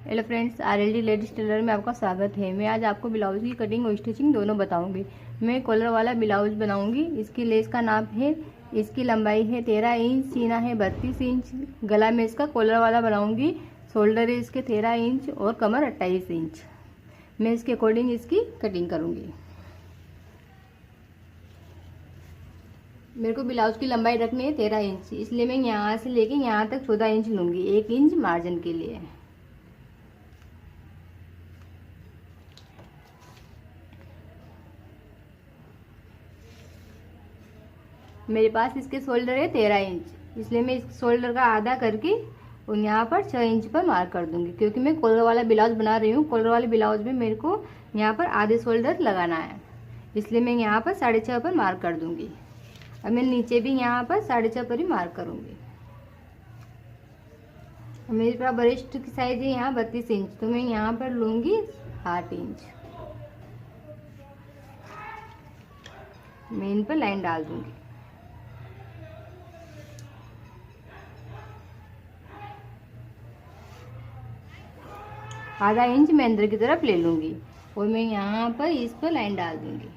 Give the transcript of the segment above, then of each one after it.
Hello friends, RLD ladies tailor में आपका स्वागत है। मैं आज आपको ब्लाउज की कटिंग और स्टिचिंग दोनों बताऊंगी। मैं कॉलर वाला ब्लाउज बनाऊंगी। इसकी लेस का नाप है, इसकी लंबाई है 13 इंच, सीना है 32 इंच, गला में इसका कॉलर वाला बनाऊंगी, शोल्डर है इसके 13 इंच और कमर 28 इंच। मैं इसके अकॉर्डिंग इसकी कटिंग करूँगी। मेरे को ब्लाउज की लंबाई रखनी है 13 इंच, इसलिए मैं यहाँ से लेके यहाँ तक 14 इंच लूँगी, 1 इंच मार्जिन के लिए। मेरे पास इसके शोल्डर है 13 इंच, इसलिए मैं इस शोल्डर का आधा करके और यहाँ पर 6 इंच पर मार्क कर दूंगी, क्योंकि मैं कॉलर वाला ब्लाउज बना रही हूँ। कॉलर वाले ब्लाउज में मेरे को यहाँ पर आधे शोल्डर लगाना है, इसलिए मैं यहाँ पर 6.5 पर मार्क कर दूंगी। अब मैं नीचे भी यहाँ पर 6.5 पर ही मार्क करूँगी। मेरे पास ब्रेस्ट की साइज है यहाँ 32 इंच, तो मैं यहाँ पर लूँगी 8 इंच। मैं इन पर लाइन डाल दूँगी। आधा इंच मैं अंदर की तरफ ले लूँगी और मैं यहाँ पर इस पर लाइन डाल दूँगी।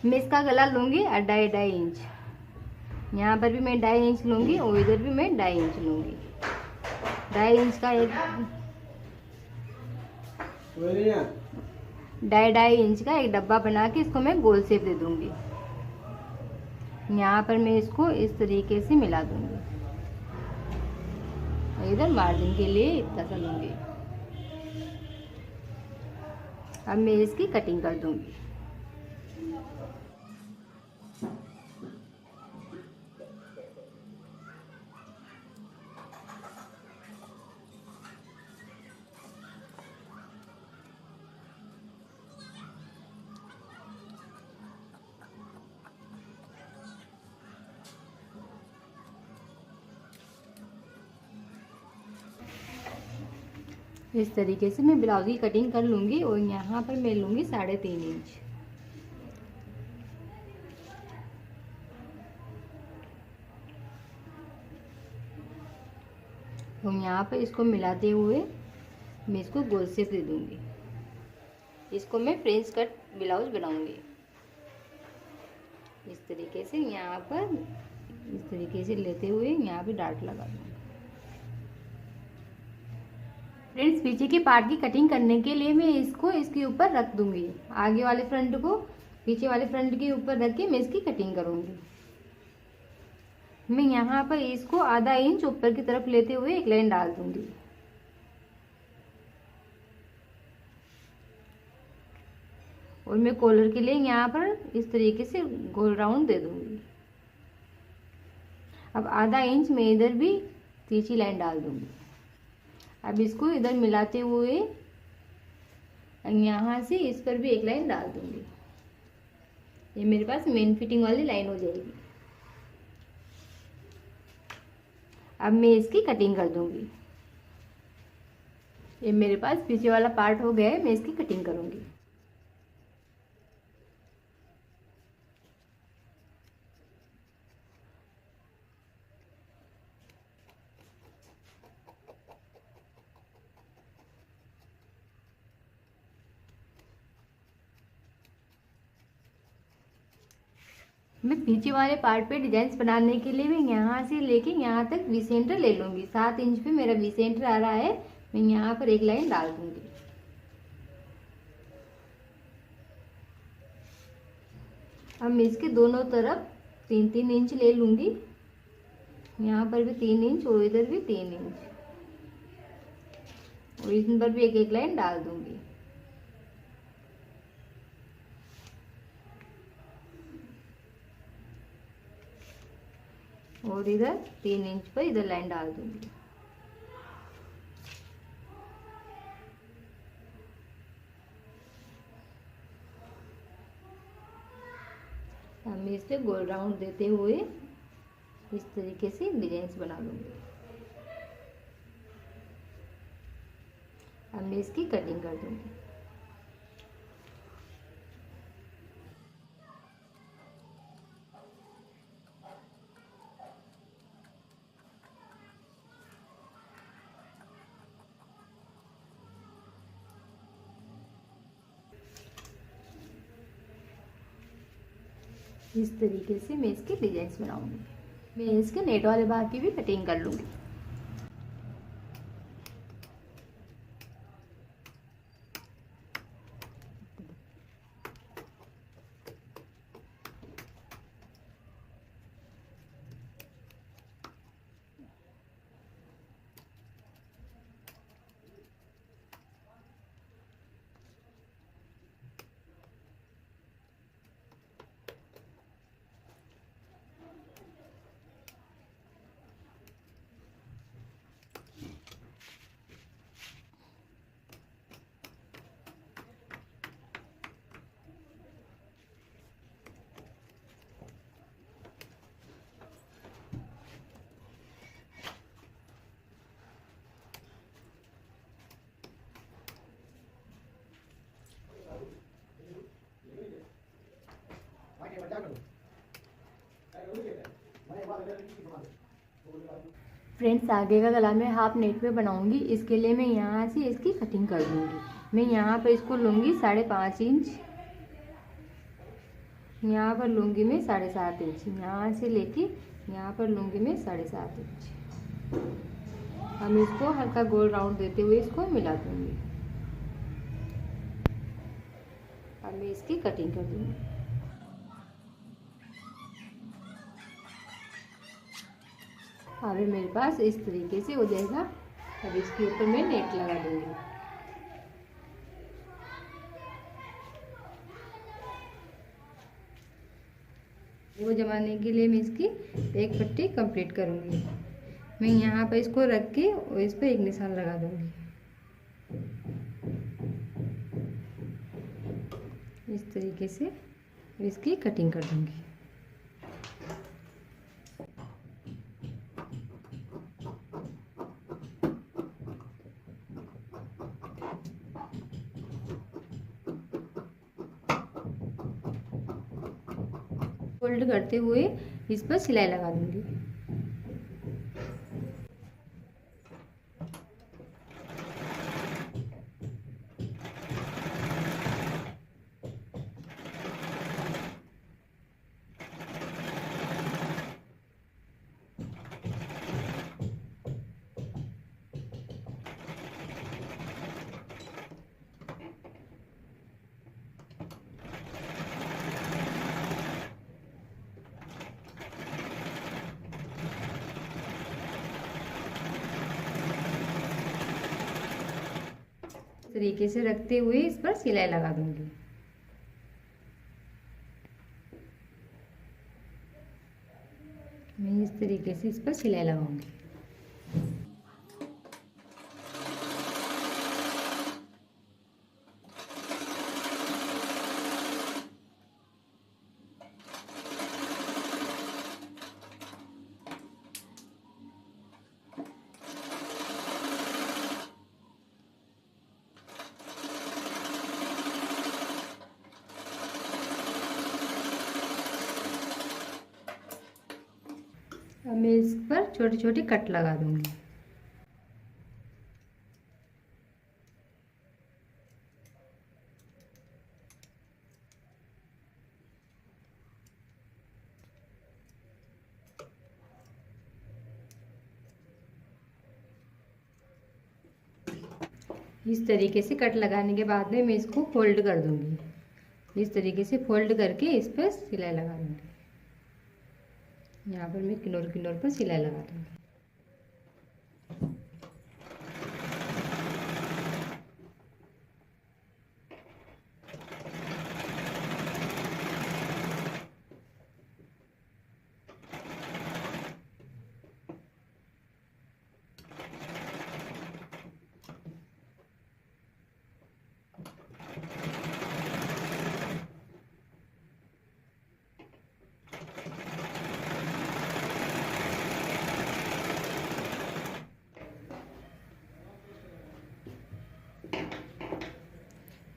मैं इसका गला लूँगी 2.5 इंच। यहाँ पर भी मैं 2.5 इंच लूँगी और इधर भी मैं 2.5 इंच लूँगी। 2.5 इंच का एक 2.5 इंच का एक डब्बा बना के इसको मैं गोल शेप दे दूँगी। यहाँ पर मैं इसको इस तरीके से मिला दूँगी। इधर मार्जिन के लिए इतना सा लूँगी। अब मैं इसकी कटिंग कर दूँगी। इस तरीके से मैं ब्लाउज की कटिंग कर लूँगी और यहाँ पर मैं लूँगी 3.5 इंच। और यहाँ पर इसको मिलाते हुए मैं इसको गोल शेप दे दूँगी। इसको मैं फ्रेंच कट ब्लाउज बनाऊँगी। इस तरीके से यहाँ पर इस तरीके से लेते हुए यहाँ पे डार्ट लगा दूँगी। फ्रेंड्स, पीछे के पार्ट की कटिंग करने के लिए मैं इसको इसके ऊपर रख दूंगी। आगे वाले फ्रंट को पीछे वाले फ्रंट के ऊपर रख के मैं इसकी कटिंग करूंगी। मैं यहाँ पर इसको आधा इंच ऊपर की तरफ लेते हुए एक लाइन डाल दूंगी। और मैं कॉलर के लिए यहाँ पर इस तरीके से गोल राउंड दे दूंगी। अब आधा इंच मैं इधर भी तिरछी लाइन डाल दूंगी। अब इसको इधर मिलाते हुए यहाँ से इस पर भी एक लाइन डाल दूंगी। ये मेरे पास मेन फिटिंग वाली लाइन हो जाएगी। अब मैं इसकी कटिंग कर दूंगी। ये मेरे पास पीछे वाला पार्ट हो गया है, मैं इसकी कटिंग करूंगी। मैं पीछे वाले पार्ट पे डिजाइन बनाने के लिए मैं यहाँ से लेके यहाँ तक वी सेंटर ले लूँगी। 7 इंच पे मेरा वी सेंटर आ रहा है, मैं यहाँ पर एक लाइन डाल दूँगी। अब मैं इसके दोनों तरफ 3-3 इंच ले लूँगी। यहाँ पर भी 3 इंच और इधर भी 3 इंच और इन पर भी एक एक लाइन डाल दूँगी। और इधर 3 इंच पर इधर लाइन डाल दूंगी। अब मैं इसे गोल राउंड देते हुए इस तरीके से डिजाइन बना लूंगी। अब मैं इसकी कटिंग कर दूंगी। इस तरीके से मैं इसके डिजाइन बनाऊंगी। मैं इसके नेट वाले भाग की भी कटिंग कर लूँगी। फ्रेंड्स, आगे का गला मैं हाफ नेट पे बनाऊंगी। इसके लिए मैं यहाँ से इसकी कटिंग कर दूंगी। मैं यहाँ पर इसको लूँगी 5.5 इंच, यहाँ पर लूँगी मैं 7.5 इंच, यहाँ से लेके यहाँ पर लूँगी मैं 7.5 इंच। हम इसको हल्का गोल राउंड देते हुए इसको मिला दूँगी। अब मैं इसकी कटिंग कर दूँगी। अभी मेरे पास इस तरीके से हो जाएगा। अब इसके ऊपर मैं नेट लगा दूँगी। वो जमाने के लिए मैं इसकी एक पट्टी कंप्लीट करूँगी। मैं यहाँ पर इसको रख के और इस पर एक निशान लगा दूँगी। इस तरीके से इसकी कटिंग कर दूँगी। फोल्ड करते हुए इस पर सिलाई लगा दूंगी। तरीके से रखते हुए इस पर सिलाई लगा दूंगी। मैं इस तरीके से इस पर सिलाई लगाऊंगी। अब मैं इस पर छोटी छोटी कट लगा दूंगी। इस तरीके से कट लगाने के बाद में मैं इसको फोल्ड कर दूंगी। इस तरीके से फोल्ड करके इस पर सिलाई लगा दूंगी। यहाँ पर मैं किनार किनार पर सिलाई लगा दूंगी।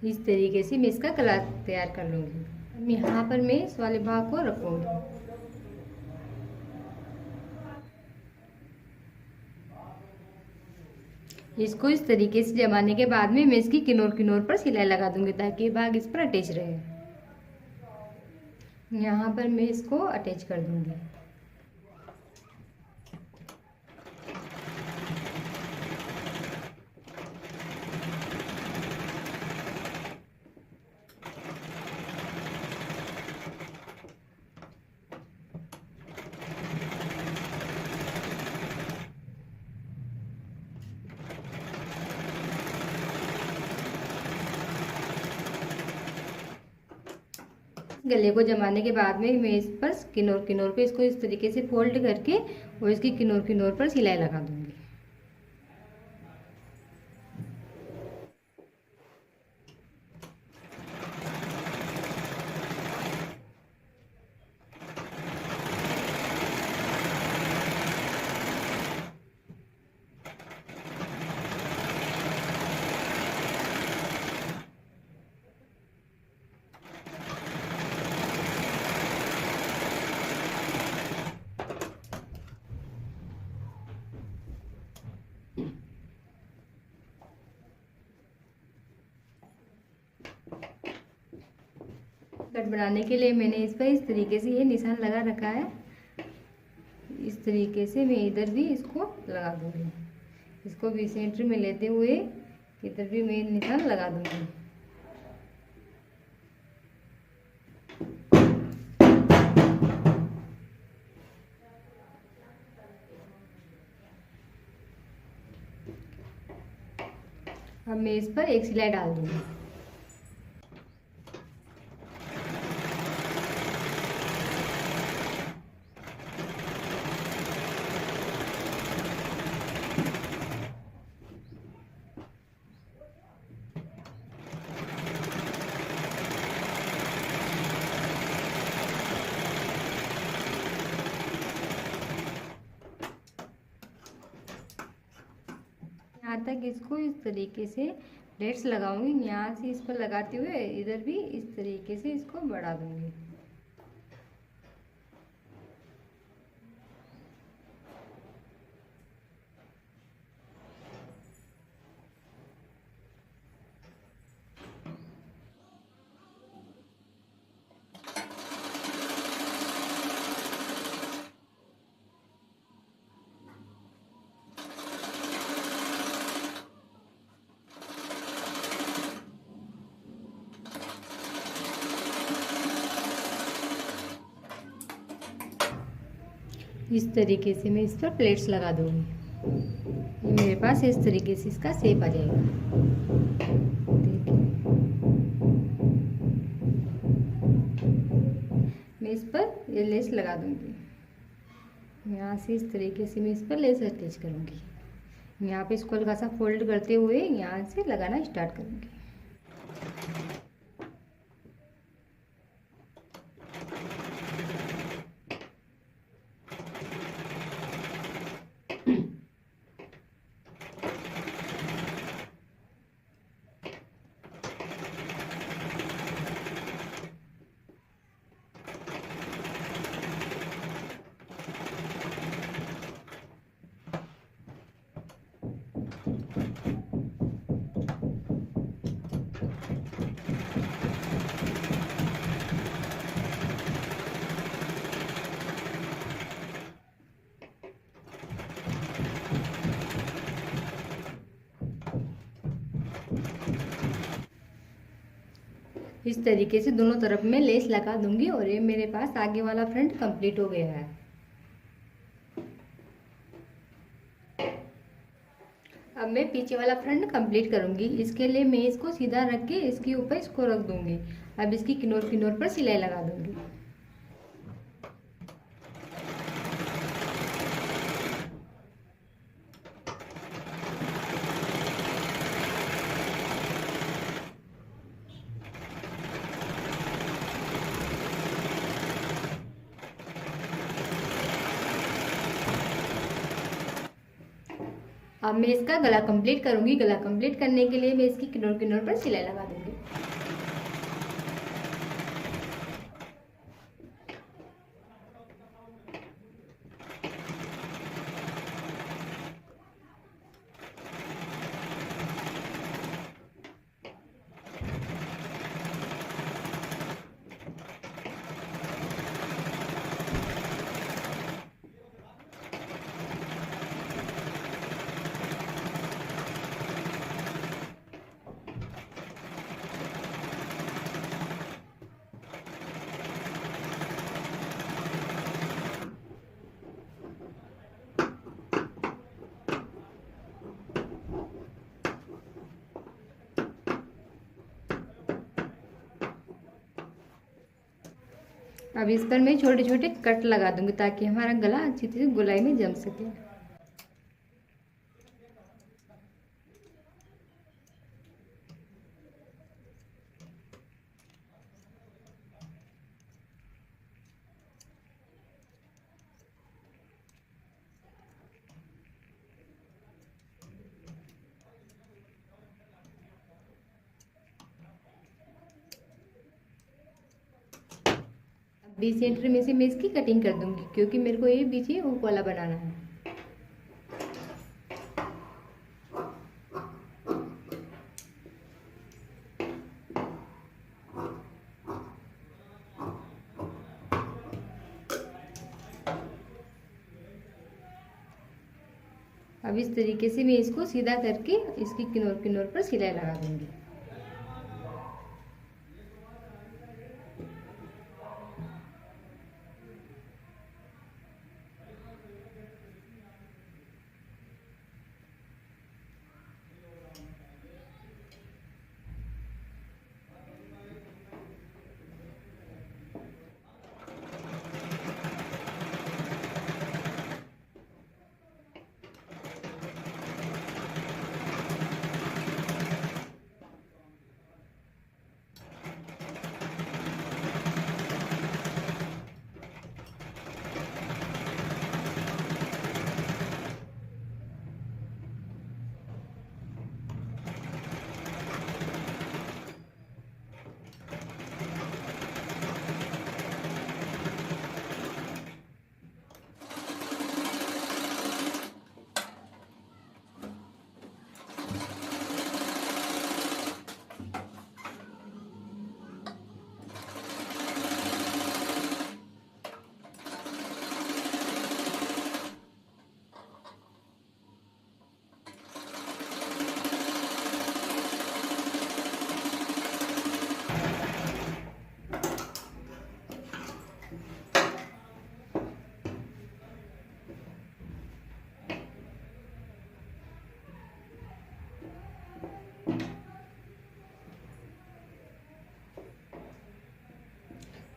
इस तरीके से मैं इसका गला तैयार कर लूँगी। यहाँ पर मैं इस वाले भाग को रखूँगी। इसको इस तरीके से जमाने के बाद में मैं इसकी किनार किनार पर सिलाई लगा दूँगी ताकि ये भाग इस पर अटैच रहे। यहाँ पर मैं इसको अटैच कर दूंगी। गले को जमाने के बाद में मैं इस पर किनोर किनोर पे इसको इस तरीके से फोल्ड करके और इसकी किनोर किनोर पर सिलाई लगा दूंगी। कट बनाने के लिए मैंने इस पर इस तरीके से ये निशान लगा रखा है। इस तरीके से मैं इधर भी इसको लगा दूंगी। इसको भी सेंटर में लेते हुए इधर भी मैं निशान लगा दूंगी। अब मैं इस पर एक सिलाई डाल दूंगी। यहाँ तक इसको इस तरीके से प्लेट्स लगाऊंगी। यहाँ से इस पर लगाते हुए इधर भी इस तरीके से इसको बढ़ा दूंगी। इस तरीके से मैं इस पर प्लेट्स लगा दूंगी। ये मेरे पास इस तरीके से इसका शेप आ जाएगा। देखिए मैं इस पर ये लेस लगा दूंगी। यहाँ से इस तरीके से मैं इस पर लेस अटैच करूंगी। यहाँ पे इसको हल्का सा फोल्ड करते हुए यहाँ से लगाना स्टार्ट करूंगी। इस तरीके से दोनों तरफ में लेस लगा दूंगी और ये मेरे पास आगे वाला फ्रंट कंप्लीट हो गया है। अब मैं पीछे वाला फ्रंट कंप्लीट करूंगी। इसके लिए मैं इसको सीधा रख के इसके ऊपर इसको रख दूंगी। अब इसकी किनार किनार पर सिलाई लगा दूंगी। अब मैं इसका गला कंप्लीट करूंगी। गला कंप्लीट करने के लिए मैं इसकी किनार किनार पर सिलाई लगा दूंगी। अब इस पर मैं छोटे छोटे कट लगा दूंगी ताकि हमारा गला अच्छी तरह गोलाई में जम सके। बीच सेंटर में से मैं इसकी कटिंग कर दूंगी क्योंकि मेरे को ये बीच ही हुक वाला बनाना है। अब इस तरीके से मैं इसको सीधा करके इसकी किनार किनार पर सिलाई लगा दूंगी।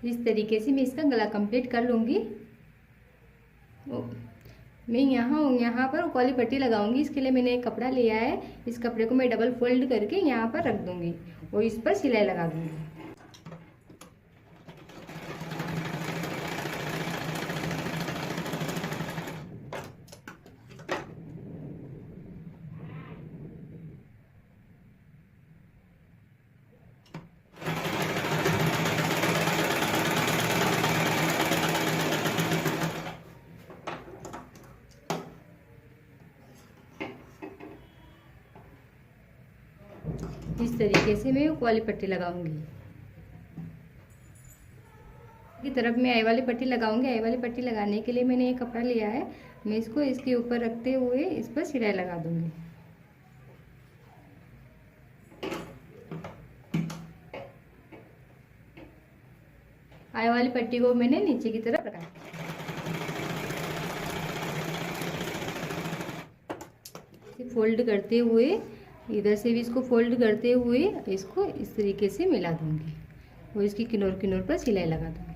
इस तरीके से मैं इसका गला कंप्लीट कर लूँगी। मैं यहाँ पर कॉली पट्टी लगाऊंगी। इसके लिए मैंने एक कपड़ा लिया है। इस कपड़े को मैं डबल फोल्ड करके यहाँ पर रख दूँगी और इस पर सिलाई लगा दूँगी। इस तरीके से मैं कॉली पट्टी लगाऊंगी। की तरफ मैं आई वाली पट्टी लगाऊंगी। आई वाली पट्टी लगाने के लिए मैंने एक कपड़ा लिया है। मैं इसको इसके ऊपर रखते हुए इस पर सिलाई लगा दूंगी। आई वाली पट्टी को मैंने नीचे की तरफ रखा। फोल्ड करते हुए इधर से भी इसको फोल्ड करते हुए इसको इस तरीके से मिला दूंगी और इसकी किनार किनार पर सिलाई लगा दूंगी।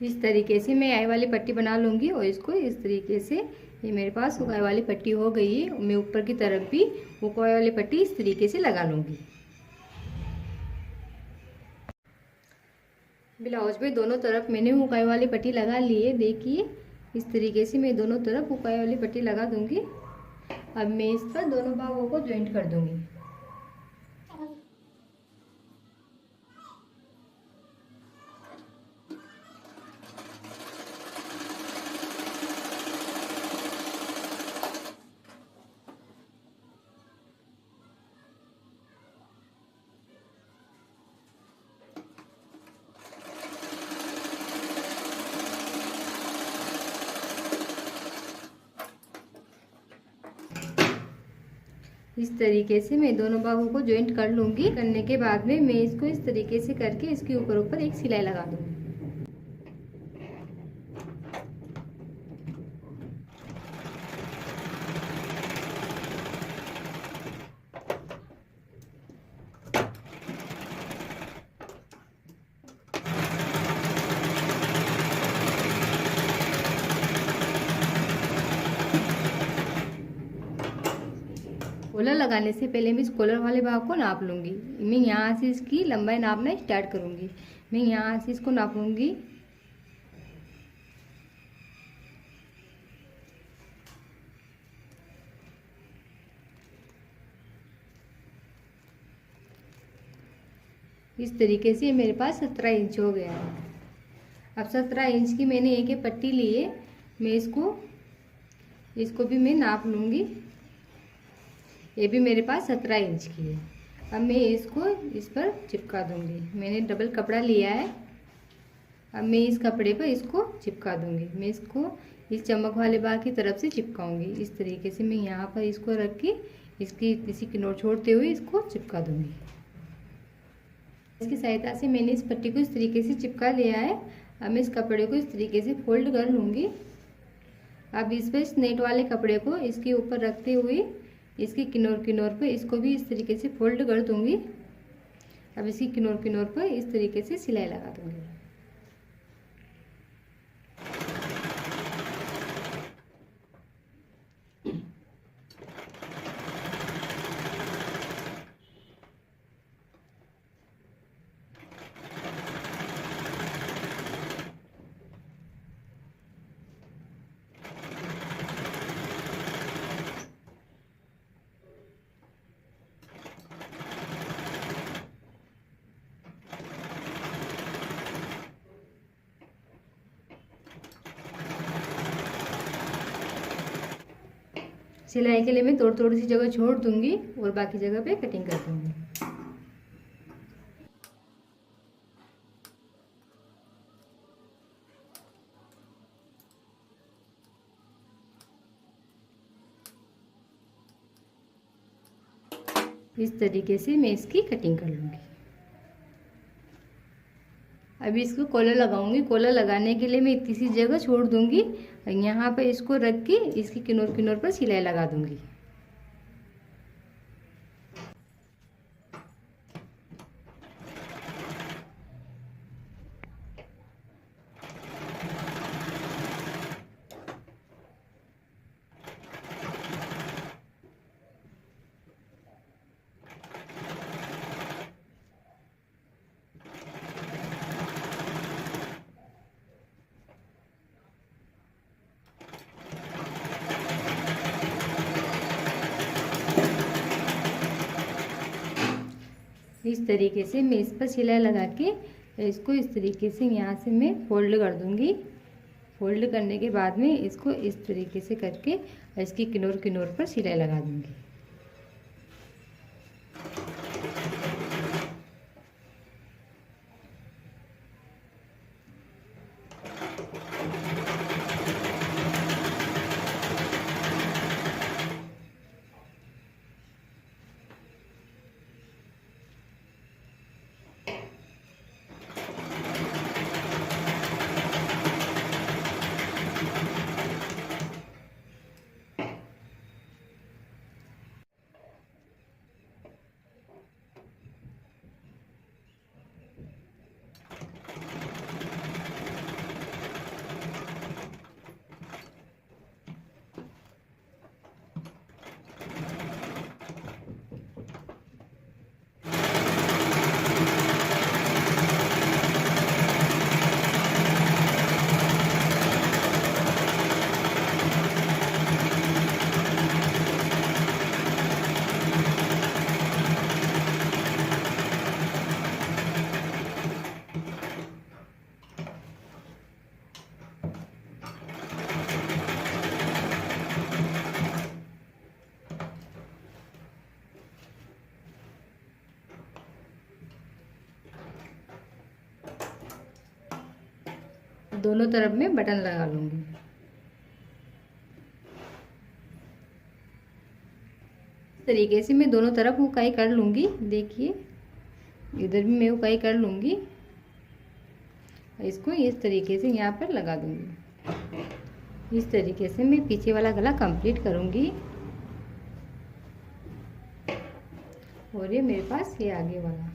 इस तरीके से मैं आई वाली पट्टी बना लूँगी और इसको इस तरीके से ये मेरे पास हुक आई वाली पट्टी हो गई है। मैं ऊपर की तरफ भी हुक आई वाली पट्टी इस तरीके से लगा लूँगी। ब्लाउज में दोनों तरफ मैंने हुक आई वाली पट्टी लगा ली है। देखिए इस तरीके से मैं दोनों तरफ हुक आई वाली पट्टी लगा दूँगी। अब मैं इस पर दोनों भागों को जॉइंट कर दूँगी। इस तरीके से मैं दोनों बाहों को जॉइंट कर लूँगी। करने के बाद में मैं इसको इस तरीके से करके इसके ऊपर ऊपर एक सिलाई लगा दूँगी। कॉलर लगाने से पहले मैं इस कॉलर वाले भाग को नाप लूँगी। मैं यहाँ से इसकी लंबाई नापना स्टार्ट करूँगी। मैं यहाँ से इसको नापूंगी। इस तरीके से मेरे पास 17 इंच हो गया है। अब 17 इंच की मैंने एक पट्टी ली है। मैं इसको भी मैं नाप लूँगी। ये भी मेरे पास 17 इंच की है। अब मैं इसको इस पर चिपका दूँगी। मैंने डबल कपड़ा लिया है। अब मैं इस कपड़े पर इसको चिपका दूँगी। मैं इसको इस चमक वाले बाग की तरफ से चिपकाऊँगी। इस तरीके से मैं यहाँ पर इसको रख के इसी की नोट छोड़ते हुए इसको चिपका दूँगी। इसकी सहायता से मैंने इस पट्टी को इस तरीके से चिपका लिया है। अब मैं इस कपड़े को इस तरीके से फोल्ड कर लूँगी। अब इस पर इस नेट वाले कपड़े को इसके ऊपर रखते हुए इसकी किनार पर इसको भी इस तरीके से फोल्ड कर दूँगी। अब इसकी किनार पर इस तरीके से सिलाई लगा दूँगी। सिलाई के लिए मैं थोड़ी सी जगह छोड़ दूंगी और बाकी जगह पे कटिंग कर दूंगी। इस तरीके से मैं इसकी कटिंग कर लूँगी। अभी इसको कॉलर लगाऊंगी। कॉलर लगाने के लिए मैं इतनी सी जगह छोड़ दूंगी। यहाँ पर इसको रख के इसकी किनार पर सिलाई लगा दूंगी। इस तरीके से मैं इस पर सिलाई लगा के इसको इस तरीके से यहाँ से मैं फोल्ड कर दूँगी। फोल्ड करने के बाद में इसको इस तरीके से करके इसकी किनार पर सिलाई लगा दूँगी। दोनों तरफ में बटन लगा लूँगी। तरीके से मैं दोनों तरफ उकाई कर लूँगी। देखिए इधर भी मैं उकाई कर लूँगी, इसको इस तरीके से यहाँ पर लगा दूँगी। इस तरीके से मैं पीछे वाला गला कंप्लीट करूँगी। और ये मेरे पास ये आगे वाला